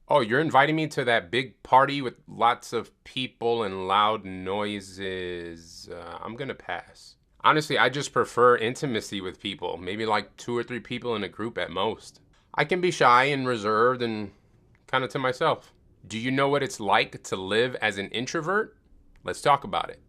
Oh, you're inviting me to that big party with lots of people and loud noises. I'm gonna pass. Honestly, I just prefer intimacy with people. Maybe like two or three people in a group at most. I can be shy and reserved and kind of to myself. Do you know what it's like to live as an introvert? Let's talk about it.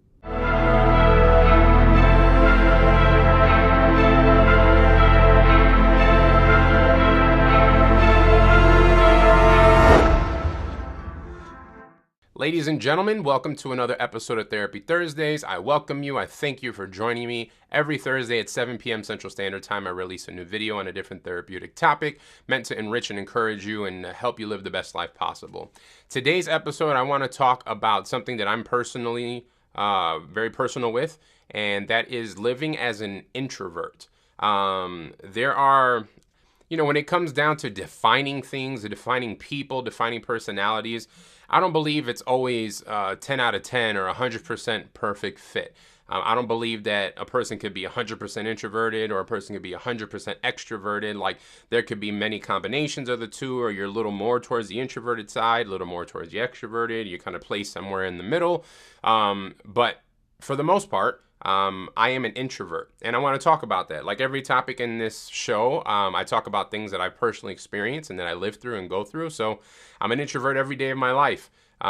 Ladies and gentlemen, welcome to another episode of Therapy Thursdays. I welcome you. I thank you for joining me. Every Thursday at 7 p.m. Central Standard Time, I release a new video on a different therapeutic topic meant to enrich and encourage you and help you live the best life possible. Today's episode, I want to talk about something that I'm personally very personal with, and that is living as an introvert. There are when it comes down to defining things, defining people, defining personalities, I don't believe it's always 10 out of 10 or 100% perfect fit. I don't believe that a person could be 100% introverted or a person could be 100% extroverted. Like, there could be many combinations of the two, or you're a little more towards the introverted side, a little more towards the extroverted. You kind of place somewhere in the middle. But for the most part, I am an introvert, and I want to talk about that. Like every topic in this show, I talk about things that I personally experience and that I live through and go through. So I'm an introvert every day of my life. So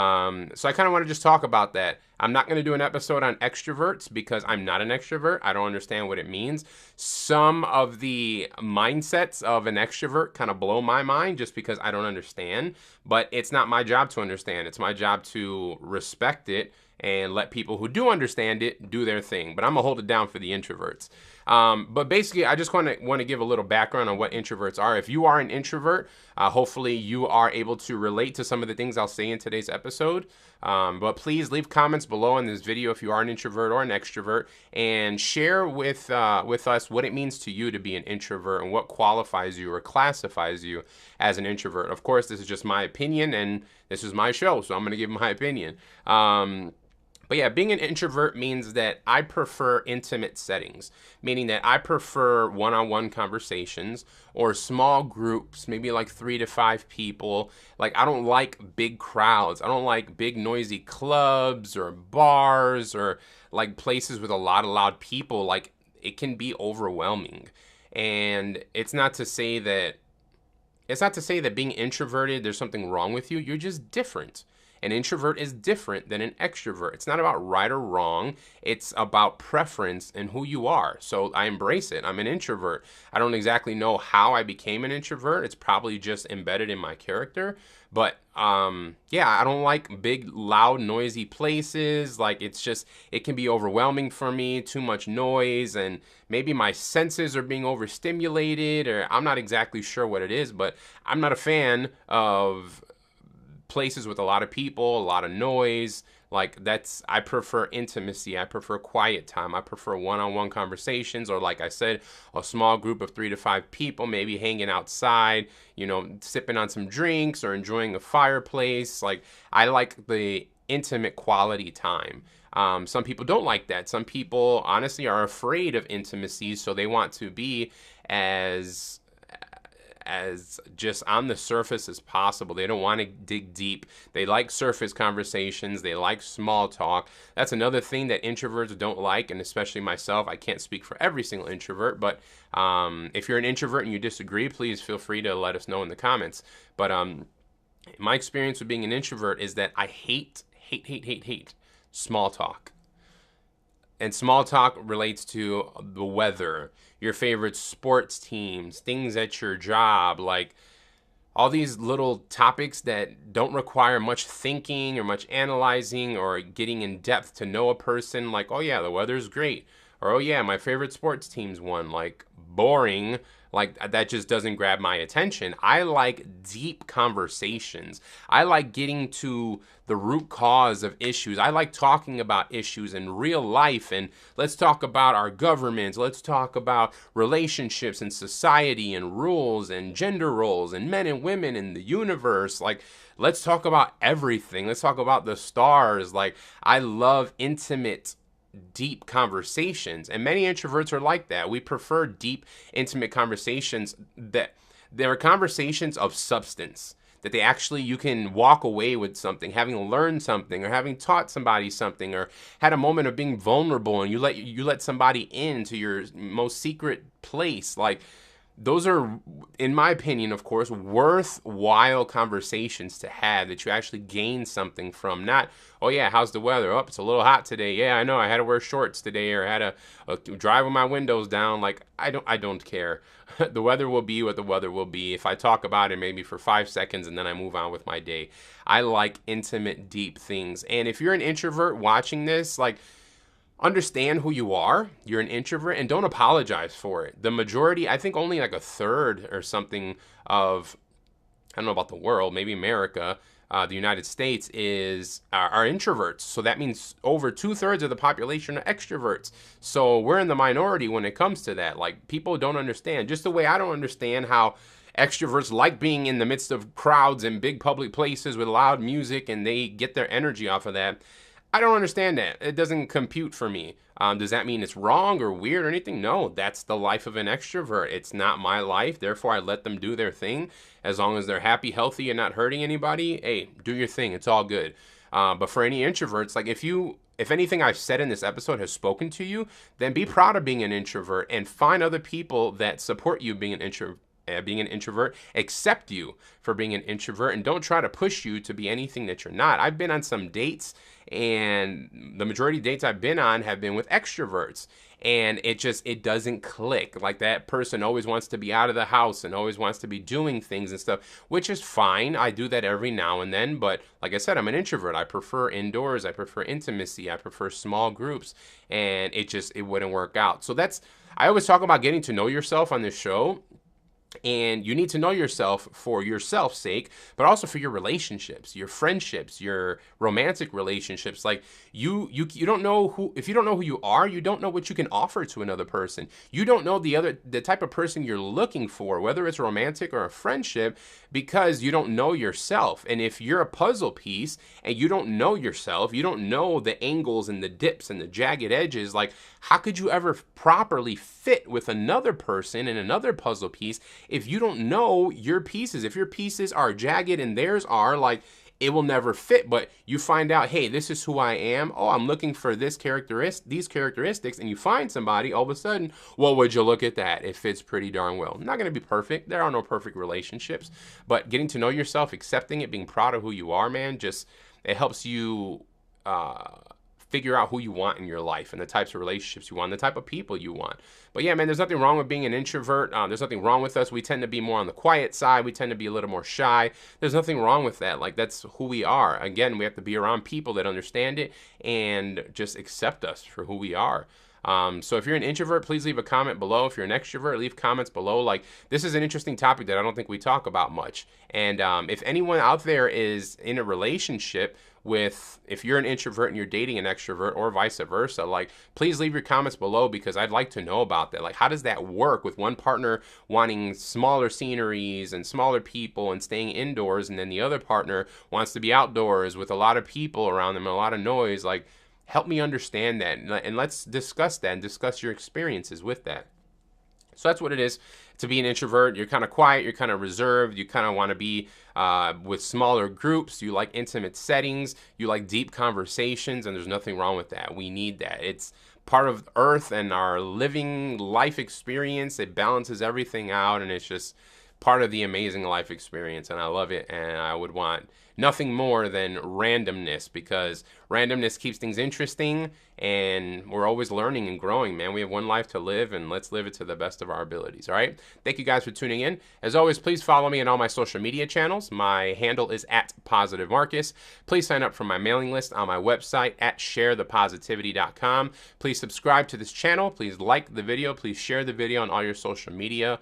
I kind of want to just talk about that. I'm not going to do an episode on extroverts because I'm not an extrovert. I don't understand what it means. Some of the mindsets of an extrovert kind of blow my mind just because I don't understand, but it's not my job to understand. It's my job to respect it and let people who do understand it do their thing. But I'm gonna hold it down for the introverts. But basically, I just want to give a little background on what introverts are. If you are an introvert, hopefully you are able to relate to some of the things I'll say in today's episode. But please leave comments below in this video if you are an introvert or an extrovert, and share with us what it means to you to be an introvert and what qualifies you or classifies you as an introvert. Of course, this is just my opinion, and this is my show, so I'm going to give my opinion. But yeah, being an introvert means that I prefer intimate settings, meaning that I prefer one-on-one conversations or small groups, maybe like 3 to 5 people. Like, I don't like big crowds. I don't like big noisy clubs or bars or like places with a lot of loud people. Like, it can be overwhelming. And it's not to say that being introverted, there's something wrong with you. You're just different. An introvert is different than an extrovert. It's not about right or wrong. It's about preference and who you are. So I embrace it. I'm an introvert. I don't exactly know how I became an introvert. It's probably just embedded in my character. But yeah, I don't like big, loud, noisy places. Like, it can be overwhelming for me, too much noise, and maybe my senses are being overstimulated, or I'm not exactly sure what it is, but I'm not a fan of places with a lot of people, a lot of noise. Like, I prefer intimacy. I prefer quiet time. I prefer one-on-one conversations, or like I said, a small group of 3 to 5 people, maybe hanging outside, sipping on some drinks or enjoying a fireplace. Like, I like the intimate quality time. Some people don't like that. Some people honestly are afraid of intimacy, so they want to be as just on the surface as possible. They don't want to dig deep. They like surface conversations. They like small talk. That's another thing that introverts don't like, and especially myself. I can't speak for every single introvert, but if you're an introvert and you disagree, please feel free to let us know in the comments. But my experience with being an introvert is that I hate small talk. And small talk relates to the weather, your favorite sports teams, things at your job, like all these little topics that don't require much thinking or much analyzing or getting in depth to know a person. Like, oh yeah, the weather's great. Or, oh yeah, my favorite sports team's won. Like, boring. Like, that just doesn't grab my attention. I like deep conversations. I like getting to the root cause of issues. I like talking about issues in real life. And let's talk about our governments. Let's talk about relationships and society and rules and gender roles and men and women in the universe. Like, let's talk about everything. Let's talk about the stars. Like, I love intimate, deep conversations, and many introverts are like that. We prefer deep, intimate conversations that there are conversations of substance, that they actually, you can walk away with something, having learned something, or having taught somebody something, or had a moment of being vulnerable, and you let somebody into your most secret place. Like, those are, in my opinion, of course, worthwhile conversations to have, that you actually gain something from. Not, oh yeah, how's the weather? Oh, it's a little hot today. Yeah, I know, I had to wear shorts today, or I had to drive with my windows down. Like, I don't care. The weather will be what the weather will be. If I talk about it maybe for 5 seconds and then I move on with my day. I like intimate, deep things. And if you're an introvert watching this, like, understand who you are. You're an introvert, and don't apologize for it. The majority, I think only like a third or something of, I don't know about the world, maybe America, the United States are introverts. So that means over 2/3 of the population are extroverts. So we're in the minority when it comes to that. Like, people don't understand, just the way I don't understand how extroverts like being in the midst of crowds in big public places with loud music, and they get their energy off of that. I don't understand that. It doesn't compute for me. Does that mean it's wrong or weird or anything? No, that's the life of an extrovert. It's not my life. Therefore, I let them do their thing. As long as they're happy, healthy, and not hurting anybody, hey, do your thing. It's all good. But for any introverts, like, if anything I've said in this episode has spoken to you, then be proud of being an introvert and find other people that support you being an introvert, accept you for being an introvert, and don't try to push you to be anything that you're not. I've been on some dates, and the majority of dates I've been on have been with extroverts, and it doesn't click. Like, that person always wants to be out of the house and always wants to be doing things and stuff, which is fine. I do that every now and then, but like I said, I'm an introvert. I prefer indoors. I prefer intimacy. I prefer small groups, and it wouldn't work out. So I always talk about getting to know yourself on this show. And you need to know yourself for yourself's sake, but also for your relationships, your friendships, your romantic relationships. Like, you don't know if you don't know who you are, you don't know what you can offer to another person. You don't know the type of person you're looking for, whether it's romantic or a friendship, because you don't know yourself. And if you're a puzzle piece and you don't know yourself, you don't know the angles and the dips and the jagged edges, like, how could you ever properly fit with another person and another puzzle piece if you don't know your pieces? If your pieces are jagged and theirs are, like, it will never fit. But you find out, hey, this is who I am. Oh, I'm looking for these characteristics, and you find somebody, all of a sudden, well, would you look at that? It fits pretty darn well. Not going to be perfect. There are no perfect relationships, but getting to know yourself, accepting it, being proud of who you are, man, it helps you figure out who you want in your life and the types of relationships you want, the type of people you want. But yeah, man, there's nothing wrong with being an introvert. There's nothing wrong with us. We tend to be more on the quiet side. We tend to be a little more shy. There's nothing wrong with that. Like, that's who we are. Again, we have to be around people that understand it and just accept us for who we are. So if you're an introvert, please leave a comment below. If you're an extrovert, leave comments below. Like, this is an interesting topic that I don't think we talk about much. And if anyone out there is in a relationship if you're an introvert and you're dating an extrovert, or vice versa, like, please leave your comments below, because I'd like to know about that. Like, how does that work with one partner wanting smaller sceneries and smaller people and staying indoors, and then the other partner wants to be outdoors with a lot of people around them and a lot of noise? Like, help me understand that, and let's discuss that and discuss your experiences with that. So that's what it is to be an introvert. You're kind of quiet, you're kind of reserved, you kind of want to be with smaller groups, you like intimate settings, you like deep conversations, and there's nothing wrong with that. We need that. It's part of Earth and our living life experience. It balances everything out, and it's just part of the amazing life experience, and I love it, and I would want nothing more than randomness, because randomness keeps things interesting, and we're always learning and growing, man. We have one life to live, and let's live it to the best of our abilities, all right? Thank you guys for tuning in. As always, please follow me on all my social media channels. My handle is @PositiveMarcus. Please sign up for my mailing list on my website at sharethepositivity.com. Please subscribe to this channel. Please like the video. Please share the video on all your social media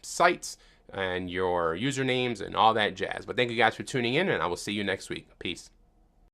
sites and your usernames and all that jazz. But thank you guys for tuning in, and I will see you next week. Peace.